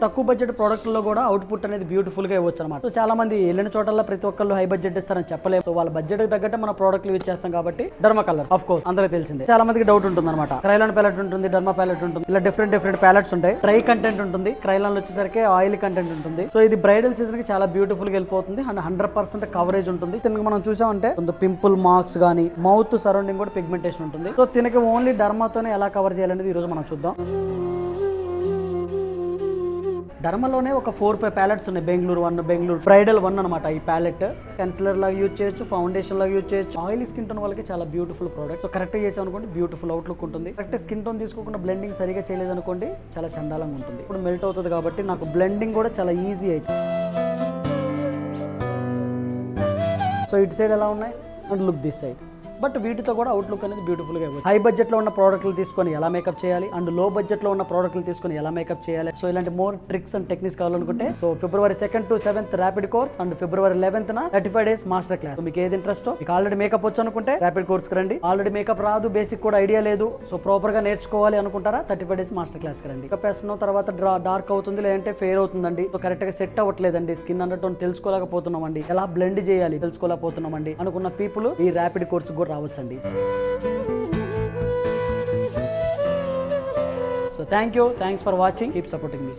తక్కువ budget product లో కూడా అవుట్పుట్ అనేది బ్యూటిఫుల్ గా ఇవ్వచ్చు అనమాట. సో చాలా మంది వెళ్ళిన చోటల్లో ప్రతి ఒక్కళ్ళు హై బడ్జెట్ ఇస్తారని చెప్పలేము. సో వాళ్ళ బడ్జెట్ తగ్గట్టు మన ప్రోడక్ట్లు యూజ్ చేస్తాం కాబట్టి డర్మా కలర్స్ ఆఫ్ కోర్స్ అందరికీ తెలిసిందే. చాలా మందికి డౌట్ ఉంటుంది అనమాట. క్రైలాన్ ప్యాలెట్ ఉంటుంది, డర్మా ప్యాలెట్ ఉంటుంది, ఇలా డిఫరెంట్ ప్యాలెట్స్ ఉంటాయి. డ్రై కంటెంట్ ఉంటుంది, క్రైలాన్ వచ్చేసరికి ఆయిల్ కంటెంట్ ఉంటుంది. సో ఇది బ్రైడల్ సీజన్ కి చాలా బ్యూటిఫుల్ గా వెళ్ళిపోతుంది అండ్ 100% కవరేజ్ ఉంటుంది. దీనికి మనం చూసామంటే కొంత పింపుల్ మార్క్స్ గానీ మౌత్ సరౌండింగ్ కూడా పిగ్మెంటేషన్ ఉంటుంది. సో దీనికి ఓన్లీ డర్మాతోనే ఎలా కవర్ చేయాలనేది ఈ రోజు మనం చూద్దాం. డర్మాలోనే ఒక 4-5 ప్యాలెట్స్ ఉన్నాయి. బెంగళూరు 1, బెంగళూరు బ్రైడల్ 1 అనమాట. ఈ ప్యాలెట్ కన్సిలర్ లాగా యూజ్ చేయొచ్చు, ఫౌండేషన్ లాగా యూజ్ చేయొచ్చు. ఆయిల్ స్కిన్ టోన్ వాళ్ళకి చాలా బ్యూటిఫుల్ ప్రోడక్ట్. సో కరెక్ట్ చేసాం అనుకోండి బ్యూటిఫుల్ అవుట్లుక్ ఉంటుంది. కరెక్ట్ స్కిన్ టోన్ తీసుకోకుండా బ్లెండింగ్ సరిగా చేయలేదు అనుకోండి చాలా చండాలంగా ఉంటుంది. ఇప్పుడు మెల్ట్ అవుతుంది కాబట్టి నాకు బ్లెండింగ్ కూడా చాలా ఈజీ అవుతుంది. సో ఇటు సైడ్ ఎలా ఉన్నాయి and look this side. But వీటితో కూడా అవుట్లుక్ అనేది బ్యూటిఫుల్ గా ఇవ్వచ్చు. హై బడ్జెట్ లో ఉన్న ప్రోడక్ట్లు తీసుకొని ఎలా మేకప్ చేయాలి అండ్ లో బడ్జెట్ లో ఉన్న ప్రోడక్ట్లు తీసుకొని ఎలా మేకప్ చేయాలి. సో ఇలాంటి మోర్ ట్రిక్స్ అండ్ టెక్నిక్స్ కావాలనుకుంటే so February 2nd to 7th rapid course and February 11th 35 days master class. మీకు ఏది ఇంట్రెస్ట్, మీకు ఆల్రెడీ మేకప్ వచ్చు అనుకుంటే ర్యాపిడ్ కోర్స్ కి రండి. ఆల్రెడీ మేకప్ రాదు, బేసిక్ కూడా ఐడియా లేదు, సో ప్రాపర్ గా నేర్చుకోవాలి అనుకుంటారా 35 days మాస్టర్ క్లాస్ కి రండి. మేకప్ వేసిన తర్వాత డార్క్ అవుతుంది లేదంటే ఫెయిర్ అవుతుందండి, సో కరెక్ట్ గా సెట్ అవ్వట్లేదండి, స్కిన్ అండర్ తెలుసుకోలేకపోతున్నామండి, ఎలా బ్లెండ్ చేయాలి తెలుసుకోలేకపోతున్నామండి అనుకున్న పీపుల్ ఈ ర్యాపిడ్ కోర్స్ కూడా రావచ్చండి. So thanks for watching, keep supporting me.